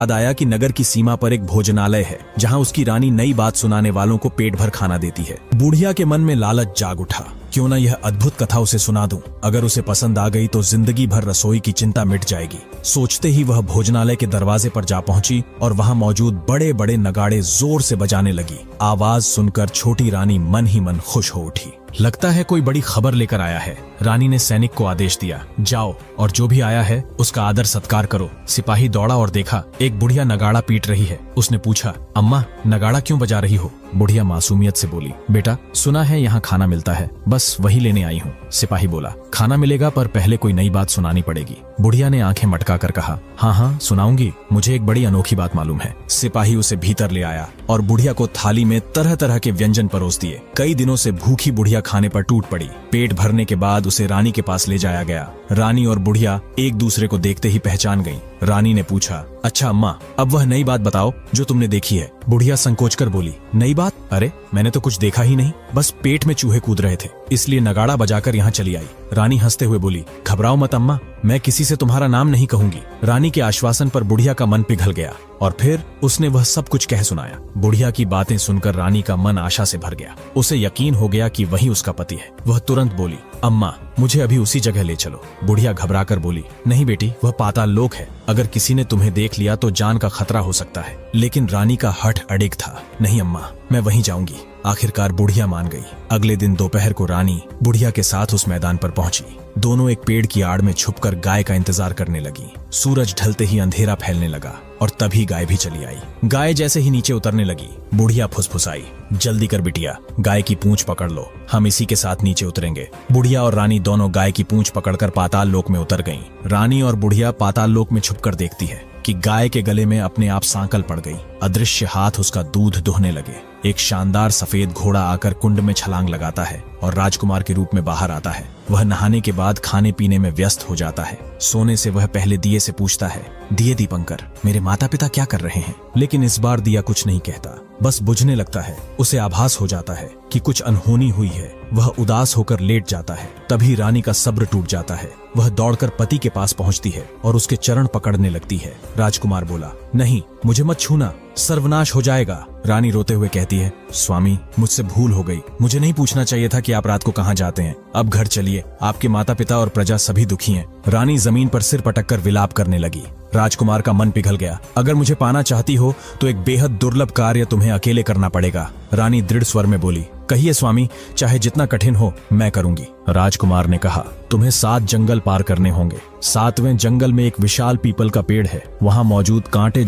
याद आया कि नगर की सीमा पर एक भोजनालय है जहां उसकी रानी नई बात सुनाने वालों को पेट भर खाना देती है। बुढ़िया के मन में लालच जाग उठा, क्यों ना यह अद्भुत कथा उसे सुना दूं। अगर उसे पसंद आ गई तो जिंदगी भर रसोई की चिंता मिट जाएगी। सोचते ही वह भोजनालय के दरवाजे पर जा पहुंची और वहां मौजूद बड़े बड़े नगाड़े जोर से बजाने लगी। आवाज सुनकर छोटी रानी मन ही मन खुश हो उठी। लगता है कोई बड़ी खबर लेकर आया है। रानी ने सैनिक को आदेश दिया, जाओ और जो भी आया है उसका आदर सत्कार करो। सिपाही दौड़ा और देखा एक बुढ़िया नगाड़ा पीट रही है। उसने पूछा, अम्मा नगाड़ा क्यों बजा रही हो? बुढ़िया मासूमियत से बोली, बेटा सुना है यहाँ खाना मिलता है, बस वही लेने आई हूँ। सिपाही बोला, खाना मिलेगा पर पहले कोई नई बात सुनानी पड़ेगी। बुढ़िया ने आंखें मटका कर कहा, हाँ हाँ सुनाऊंगी, मुझे एक बड़ी अनोखी बात मालूम है। सिपाही उसे भीतर ले आया और बुढ़िया को थाली में तरह तरह के व्यंजन परोस दिए। कई दिनों से भूखी बुढ़िया खाने पर टूट पड़ी। पेट भरने के बाद उसे रानी के पास ले जाया गया। रानी और बुढ़िया एक दूसरे को देखते ही पहचान गईं। रानी ने पूछा, अच्छा अम्मा, अब वह नई बात बताओ जो तुमने देखी है। बुढ़िया संकोच कर बोली, नई बात? अरे मैंने तो कुछ देखा ही नहीं, बस पेट में चूहे कूद रहे थे, इसलिए नगाड़ा बजाकर यहाँ चली आई। रानी हंसते हुए बोली, घबराओ मत अम्मा, मैं किसी से तुम्हारा नाम नहीं कहूंगी। रानी के आश्वासन पर बुढ़िया का मन पिघल गया और फिर उसने वह सब कुछ कह सुनाया। बुढ़िया की बातें सुनकर रानी का मन आशा से भर गया। उसे यकीन हो गया कि वही उसका पति है। वह तुरंत बोली, अम्मा मुझे अभी उसी जगह ले चलो। बुढ़िया घबराकर बोली, नहीं बेटी, वह पाताल लोक है, अगर किसी ने तुम्हें देख लिया तो जान का खतरा हो सकता है। लेकिन रानी का हठ अड़िग था, नहीं अम्मा मैं वहीं जाऊंगी। आखिरकार बुढ़िया मान गई। अगले दिन दोपहर को रानी बुढ़िया के साथ उस मैदान पर पहुंची। दोनों एक पेड़ की आड़ में छुपकर गाय का इंतजार करने लगी। सूरज ढलते ही अंधेरा फैलने लगा और तभी गाय भी चली आई। गाय जैसे ही नीचे उतरने लगी, बुढ़िया फुसफुसाई, जल्दी कर बिटिया, गाय की पूंछ पकड़ लो, हम इसी के साथ नीचे उतरेंगे। बुढ़िया और रानी दोनों गाय की पूंछ पकड़कर पाताल लोक में उतर गईं। रानी और बुढ़िया पाताल लोक में छुपकर देखती है कि गाय के गले में अपने आप सांकल पड़ गई। अदृश्य हाथ उसका दूध दुहने लगे। एक शानदार सफेद घोड़ा आकर कुंड में छलांग लगाता है और राजकुमार के रूप में बाहर आता है। वह नहाने के बाद खाने पीने में व्यस्त हो जाता है। सोने से वह पहले दिए से पूछता है, दिए दीपंकर, मेरे माता पिता क्या कर रहे हैं? लेकिन इस बार दिया कुछ नहीं कहता, बस बुझने लगता है। उसे आभास हो जाता है कि कुछ अनहोनी हुई है। वह उदास होकर लेट जाता है। तभी रानी का सब्र टूट जाता है। वह दौड़कर पति के पास पहुंचती है और उसके चरण पकड़ने लगती है। राजकुमार बोला, नहीं मुझे मत छूना, सर्वनाश हो जाएगा। रानी रोते हुए कहती है, स्वामी मुझसे भूल हो गई, मुझे नहीं पूछना चाहिए था कि आप रात को कहाँ जाते हैं। अब घर चलिए, आपके माता पिता और प्रजा सभी दुखी हैं। रानी जमीन पर सिर पटककर विलाप करने लगी। राजकुमार का मन पिघल गया। अगर मुझे पाना चाहती हो तो एक बेहद दुर्लभ कार्य तुम्हें अकेले करना पड़ेगा। रानी दृढ़ स्वर में बोली, कहिए स्वामी, चाहे जितना कठिन हो मैं करूंगी। राजकुमार ने कहा, तुम्हें 7 जंगल पार करने होंगे। 7वें जंगल में एक विशाल पीपल का पेड़ है। वहां मौजूद कांटे